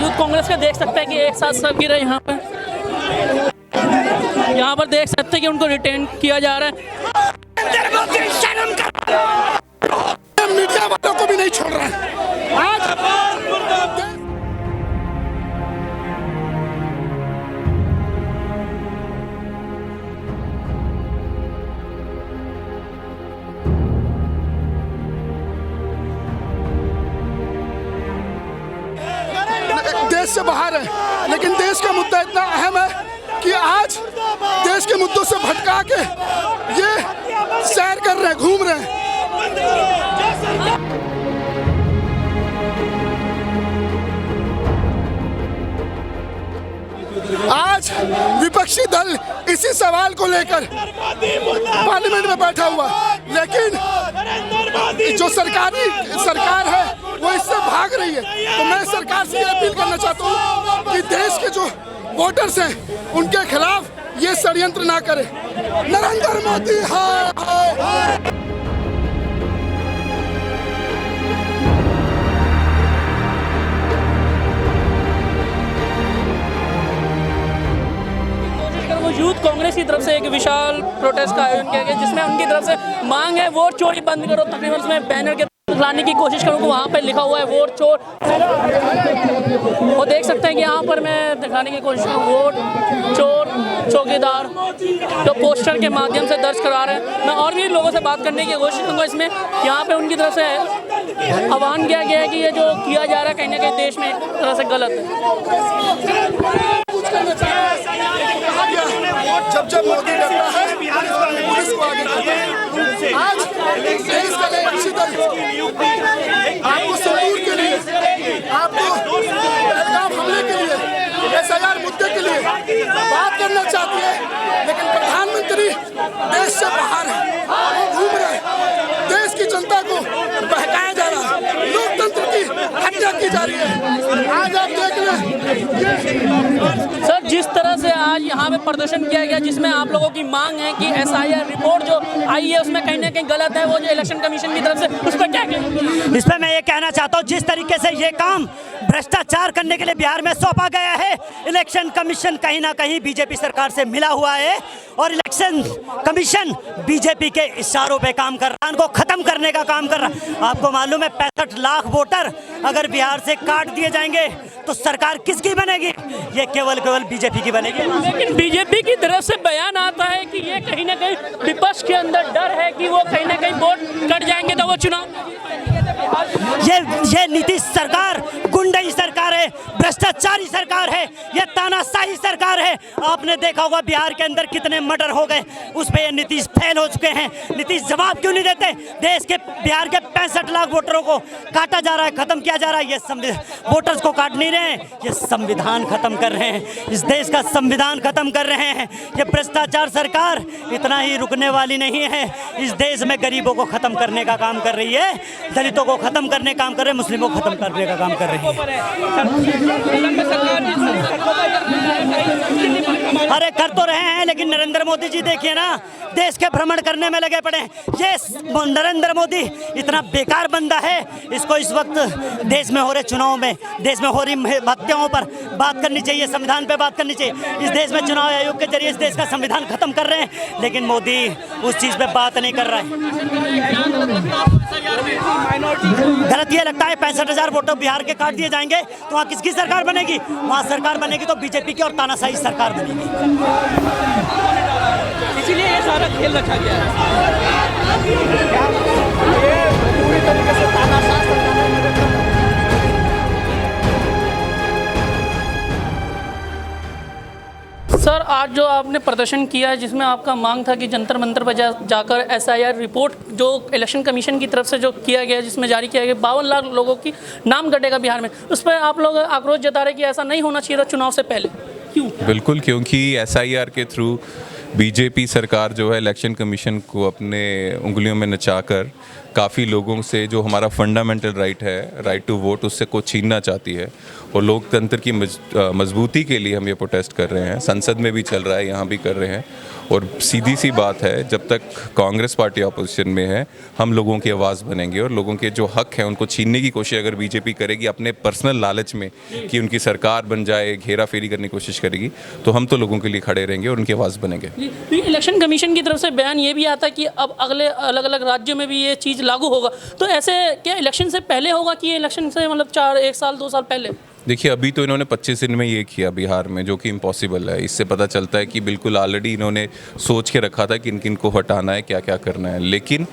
Youth Congress का देख सकते हैं कि एक साथ सब गिरे यहाँ पर देख सकते हैं कि उनको रिटेन किया जा रहा है। मीडिया वालों को भी नहीं छोड़ रहा है। आज देश से बाहर है, लेकिन देश का मुद्दा इतना अहम है कि आज देश के मुद्दों से भटका के ये सैर कर रहे हैं, घूम रहे हैं। आज विपक्षी दल इसी सवाल को लेकर पार्लियामेंट में बैठा हुआ, लेकिन जो सरकार है वो इससे भाग रही है। तो मैं सरकार से अपील करना चाहता हूँ कि देश के जो वोटर्स हैं उनके खिलाफ ये षड्यंत्र ना करें। नरेंद्र मोदी हाय हाय। यूथ कांग्रेस की तरफ से एक विशाल प्रोटेस्ट का आयोजन किया गया, जिसमें उनकी तरफ से मांग है वोट चोरी बंद करो। तकरीबन उसमें बैनर के लाने की कोशिश करूँ तो वहाँ पे लिखा हुआ है वोट चोर। वो देख सकते हैं कि यहाँ पर मैं दिखाने की कोशिश करूँ वोट चोर चौकीदार, तो पोस्टर के माध्यम से दर्ज करा रहे हैं। मैं और भी लोगों से बात करने की कोशिश करूँगा। इसमें यहाँ पे उनकी तरफ से आह्वान किया गया है कि ये जो किया जा रहा है कहीं ना कहीं देश में एक तरह से गलत है। जब मोदी डरता है पुलिस को आगे करता है। आज देश का विपक्षी दल आपको सबूत के लिए, आपको पहलगाम हमले के लिए, SIR मुद्दे के लिए बात करना चाहती है, लेकिन प्रधानमंत्री देश से बाहर है, वो घूम रहे हैं। देश की जनता को बहकाया जा रहा है, लोकतंत्र की हत्या की जा रही है। आज आप देख रहे हैं सर, जिस तरह से आज यहाँ पे प्रदर्शन किया गया, जिसमें आप लोगों की मांग है कि SIR रिपोर्ट जो आई है उसमें कहीं ना कहीं गलत है, वो जो इलेक्शन कमीशन की तरफ से, उस पर क्या कहेंगे? इस पर मैं ये कहना चाहता हूँ, जिस तरीके से ये काम भ्रष्टाचार करने के लिए बिहार में सौंपा गया है, इलेक्शन कमीशन कहीं ना कहीं बीजेपी सरकार से मिला हुआ है और इलेक्शन कमीशन बीजेपी के इशारों पे काम कर रहा है, उनको खत्म करने का काम कर रहा है। आपको मालूम है 65 लाख वोटर अगर बिहार से काट दिए जाएंगे तो सरकार किसकी बनेगी? ये केवल बीजेपी की बनेगी। लेकिन बीजेपी की तरफ से बयान आता है कि ये कहीं ना कहीं विपक्ष के अंदर डर है कि वो कहीं ना कहीं वोट कट जाएंगे तो वो चुनाव। ये नीतीश सरकार गुंडई सरकार है, भ्रष्टाचारी सरकार है, ये तानाशाही सरकार है। आपने देखा होगा बिहार के अंदर कितने मर्डर हो गए, उस पे ये नीतीश फेल हो चुके हैं। नीतीश जवाब क्यों नहीं देते? देश के बिहार के 65 लाख वोटरों को काटा जा रहा है, खत्म किया जा रहा है। ये वोटर्स को काट नहीं रहे हैं, ये संविधान खत्म कर रहे हैं, इस देश का संविधान खत्म कर रहे हैं। ये भ्रष्टाचार सरकार इतना ही रुकने वाली नहीं है, इस देश में गरीबों को खत्म करने का काम कर रही है, दलितों को खत्म करने का काम कर रहे हैं, मुस्लिमों को खत्म करने का काम कर रही है। अरे कर तो रहे हैं, लेकिन नरेंद्र मोदी जी देखिए ना, देश के भ्रमण करने में लगे पड़े। ये नरेंद्र मोदी इतना बेकार बंदा है, इसको इस वक्त देश में हो रहे चुनाव में, देश में हो रही हत्याओं पर बात करनी चाहिए, संविधान पे बात करनी चाहिए। इस देश में चुनाव आयोग के जरिए इस देश का संविधान खत्म कर रहे हैं, लेकिन मोदी उस चीज़ पे बात नहीं कर रहा है। गलत ये लगता है 65,000 वोटर बिहार के काट दिए जाएंगे तो वहाँ किसकी सरकार बनेगी? वहाँ सरकार बनेगी तो बीजेपी की और तानाशाही सरकार बनेगी। इसीलिए ये सारा खेल रखा गया है। पूरी तरीके से तानाशाह सर, आज जो आपने प्रदर्शन किया है, जिसमें आपका मांग था कि जंतर मंतर पर जाकर SIR रिपोर्ट जो इलेक्शन कमीशन की तरफ से जो किया गया, जिसमें जारी किया गया 52 लाख लोगों की नाम कटेगा बिहार में, उस पर आप लोग आक्रोश जता रहे कि ऐसा नहीं होना चाहिए था चुनाव से पहले, क्यों? बिल्कुल, क्योंकि SIR के थ्रू बीजेपी सरकार जो है इलेक्शन कमीशन को अपने उंगलियों में नचाकर काफ़ी लोगों से जो हमारा फंडामेंटल राइट है, राइट टू वोट, उससे को छीनना चाहती है। और लोकतंत्र की मजबूती के लिए हम ये प्रोटेस्ट कर रहे हैं। संसद में भी चल रहा है, यहाँ भी कर रहे हैं। और सीधी सी बात है, जब तक कांग्रेस पार्टी अपोजिशन में है, हम लोगों की आवाज़ बनेंगे और लोगों के जो हक हैं उनको छीनने की कोशिश अगर बीजेपी करेगी अपने पर्सनल लालच में कि उनकी सरकार बन जाए, घेरा फेरी करने की कोशिश करेगी, तो हम तो लोगों के लिए खड़े रहेंगे और उनकी आवाज़ बनेंगे। तो इलेक्शन कमीशन की तरफ से बयान ये भी आता है कि अब अगले अलग अलग राज्यों में भी ये चीज़ लागू होगा। तो ऐसे क्या इलेक्शन से पहले होगा कि ये इलेक्शन से मतलब 1 साल 2 साल पहले? देखिए, अभी तो इन्होंने 25 दिन में ये किया बिहार में, जो कि इम्पॉसिबल है। इससे पता चलता है कि बिल्कुल ऑलरेडी इन्होंने सोच के रखा था कि किन किन को हटाना है, क्या क्या करना है। लेकिन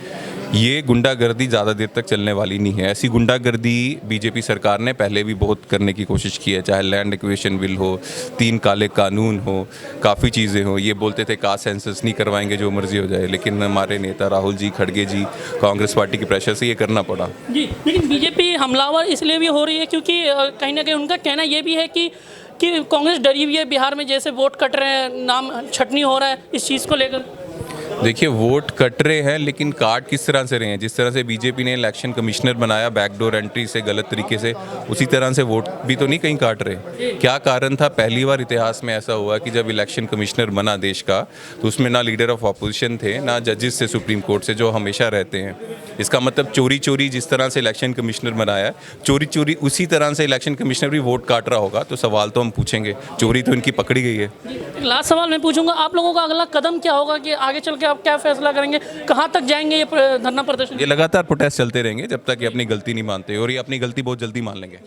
ये गुंडागर्दी ज़्यादा देर तक चलने वाली नहीं है। ऐसी गुंडागर्दी बीजेपी सरकार ने पहले भी बहुत करने की कोशिश की है, चाहे लैंड एक्विजिशन बिल हो, 3 काले कानून हो, काफ़ी चीज़ें हो। ये बोलते थे कास्ट सेंसस नहीं करवाएंगे, जो मर्जी हो जाए, लेकिन हमारे नेता राहुल जी, खड़गे जी, कांग्रेस पार्टी की प्रेशर से ये करना पड़ा। जी, लेकिन बीजेपी हमलावर इसलिए भी हो रही है क्योंकि कहीं ना कहीं उनका कहना ये भी है कि कांग्रेस डरी हुई है बिहार में, जैसे वोट कट रहे हैं, नाम छटनी हो रहा है, इस चीज़ को लेकर। देखिए, वोट कट रहे हैं, लेकिन काट किस तरह से रहे हैं? जिस तरह से बीजेपी ने इलेक्शन कमिश्नर बनाया बैकडोर एंट्री से, गलत तरीके से, उसी तरह से वोट भी तो नहीं कहीं काट रहे। क्या कारण था? पहली बार इतिहास में ऐसा हुआ कि जब इलेक्शन कमिश्नर बना देश का, तो उसमें ना लीडर ऑफ अपोजिशन थे, ना जजेस से सुप्रीम कोर्ट से, जो हमेशा रहते हैं। इसका मतलब चोरी चोरी जिस तरह से इलेक्शन कमिश्नर बनाया, चोरी चोरी उसी तरह से इलेक्शन कमिश्नर भी वोट काट रहा होगा। तो सवाल तो हम पूछेंगे, चोरी तो इनकी पकड़ी गई है। लास्ट सवाल मैं पूछूंगा, आप लोगों का अगला कदम क्या होगा कि आगे चल के आप क्या फैसला करेंगे, कहाँ तक जाएंगे ये धरना प्रदर्शन? ये लगातार प्रोटेस्ट चलते रहेंगे जब तक ये अपनी गलती नहीं मानते, और ये अपनी गलती बहुत जल्दी मान लेंगे।